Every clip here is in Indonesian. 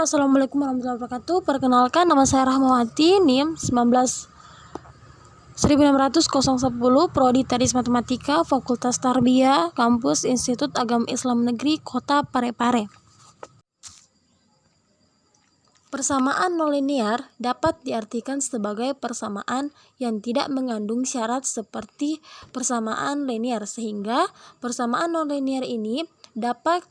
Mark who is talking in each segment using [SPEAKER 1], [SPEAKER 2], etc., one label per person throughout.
[SPEAKER 1] Assalamualaikum warahmatullahi wabarakatuh. Perkenalkan, nama saya Rahmawati, NIM 19 16010, Prodi Teknik Matematika, Fakultas Tarbiyah, Kampus Institut Agama Islam Negeri, Kota Parepare. Persamaan nonlinear dapat diartikan sebagai persamaan yang tidak mengandung syarat seperti persamaan linear, sehingga persamaan nonlinear ini dapat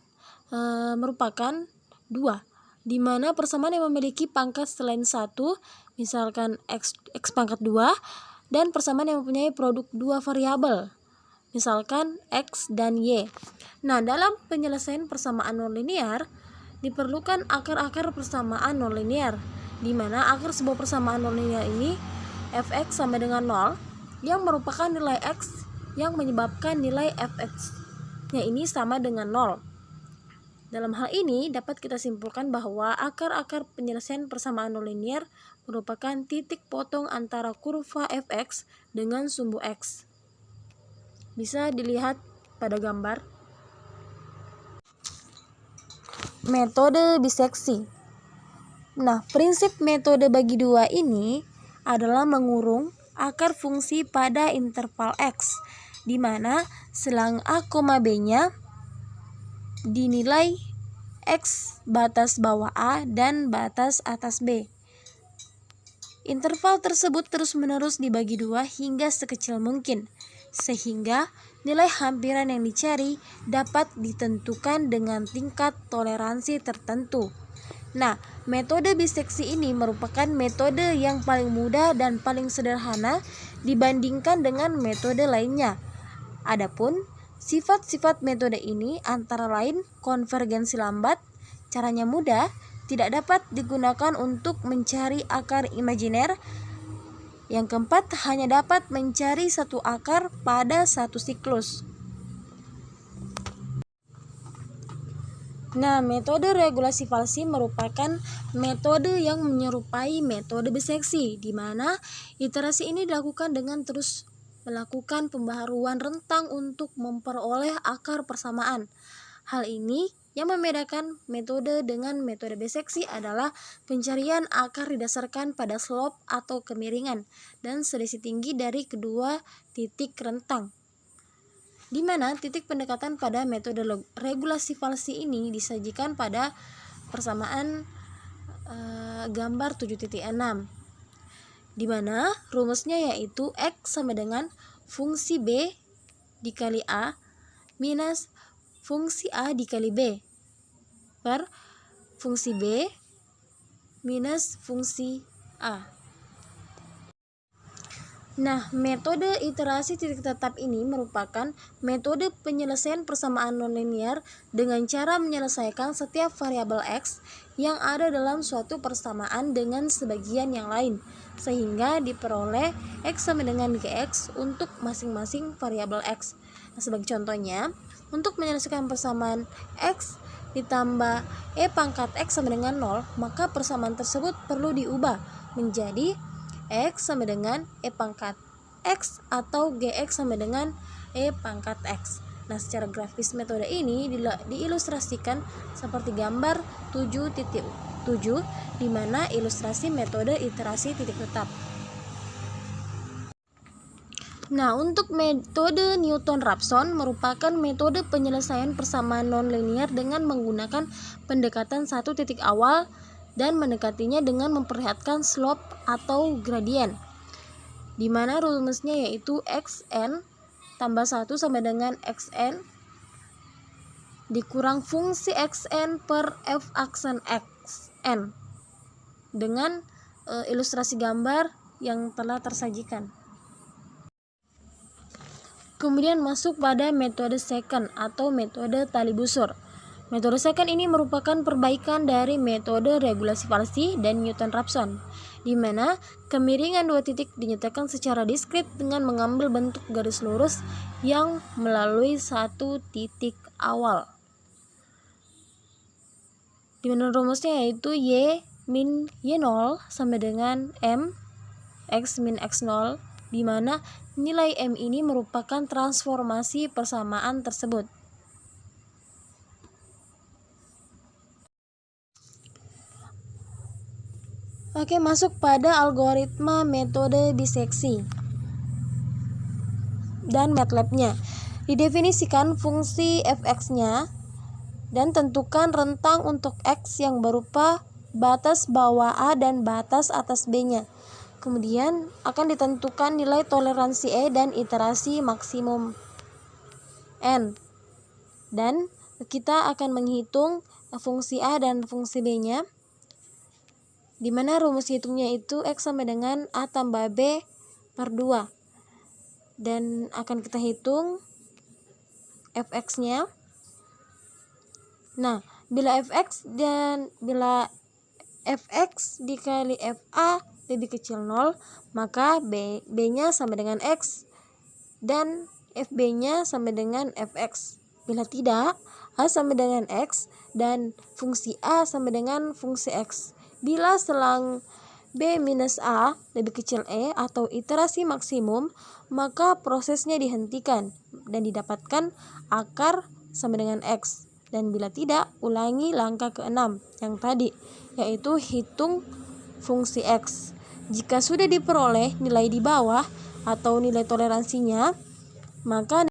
[SPEAKER 1] merupakan dua, di mana persamaan yang memiliki pangkat selain satu, misalkan x pangkat 2, dan persamaan yang mempunyai produk dua variabel, misalkan x dan y. Nah, dalam penyelesaian persamaan nonlinear diperlukan akar-akar persamaan nonlinear, di mana akar sebuah persamaan nonlinear ini fx sama dengan 0, yang merupakan nilai x yang menyebabkan nilai fx-nya ini sama dengan 0. Dalam hal ini dapat kita simpulkan bahwa akar-akar penyelesaian persamaan nonlinear merupakan titik potong antara kurva fx dengan sumbu x. Bisa dilihat pada gambar. Metode biseksi. Nah, prinsip metode bagi dua ini adalah mengurung akar fungsi pada interval x, di mana selang a, b-nya dinilai x batas bawah a dan batas atas b. Interval tersebut terus-menerus dibagi dua hingga sekecil mungkin, sehingga nilai hampiran yang dicari dapat ditentukan dengan tingkat toleransi tertentu. Nah, metode biseksi ini merupakan metode yang paling mudah dan paling sederhana dibandingkan dengan metode lainnya. Adapun sifat-sifat metode ini antara lain konvergensi lambat, caranya mudah, tidak dapat digunakan untuk mencari akar imajiner. Yang keempat, hanya dapat mencari satu akar pada satu siklus. Nah, metode regulasi falsi merupakan metode yang menyerupai metode biseksi, di mana iterasi ini dilakukan dengan terus melakukan pembaharuan rentang untuk memperoleh akar persamaan. Hal ini yang membedakan metode dengan metode biseksi adalah pencarian akar didasarkan pada slope atau kemiringan dan selisih tinggi dari kedua titik rentang, di mana titik pendekatan pada metode regulasi falsi ini disajikan pada persamaan gambar 7.6, di mana rumusnya yaitu x sama dengan fungsi b dikali a minus fungsi a dikali b per fungsi b minus fungsi a. Nah, metode iterasi titik tetap ini merupakan metode penyelesaian persamaan nonlinear dengan cara menyelesaikan setiap variabel x yang ada dalam suatu persamaan dengan sebagian yang lain, sehingga diperoleh x sama dengan gx untuk masing-masing variabel x. Nah, sebagai contohnya, untuk menyelesaikan persamaan x ditambah e pangkat x sama dengan 0, maka persamaan tersebut perlu diubah menjadi x sama dengan e pangkat x atau gx sama dengan e pangkat x. Nah, secara grafis metode ini diilustrasikan seperti gambar 7.7, di mana ilustrasi metode iterasi titik tetap. Nah, untuk metode Newton-Raphson merupakan metode penyelesaian persamaan nonlinear dengan menggunakan pendekatan satu titik awal dan mendekatinya dengan memperlihatkan slope atau gradien, di mana rumusnya yaitu xn tambah 1 sama dengan xn dikurang fungsi xn per f aksen xn dengan ilustrasi gambar yang telah tersajikan. Kemudian masuk pada metode second atau metode tali busur. Metode second ini merupakan perbaikan dari metode regulasi falsi dan Newton-Raphson, di mana kemiringan dua titik dinyatakan secara diskrit dengan mengambil bentuk garis lurus yang melalui satu titik awal, di mana rumusnya yaitu y min y0 sama dengan m x min x0, di mana nilai m ini merupakan transformasi persamaan tersebut. Oke, masuk pada algoritma metode biseksi dan MATLAB-nya. Didefinisikan fungsi fx-nya dan tentukan rentang untuk x yang berupa batas bawah A dan batas atas B-nya. Kemudian akan ditentukan nilai toleransi E dan iterasi maksimum N. Dan kita akan menghitung fungsi A dan fungsi B-nya, di mana rumus hitungnya itu X sama dengan A tambah B per 2. Dan akan kita hitung fx-nya. Nah, bila fx dikali fa lebih kecil 0, maka b-nya sama dengan x dan fb-nya sama dengan fx. Bila tidak, a sama dengan x dan fungsi a sama dengan fungsi x. Bila selang b minus a lebih kecil e atau iterasi maksimum, maka prosesnya dihentikan dan didapatkan akar sama dengan x. Dan bila tidak, ulangi langkah ke-6 yang tadi, yaitu hitung fungsi x. Jika sudah diperoleh nilai di bawah atau nilai toleransinya, maka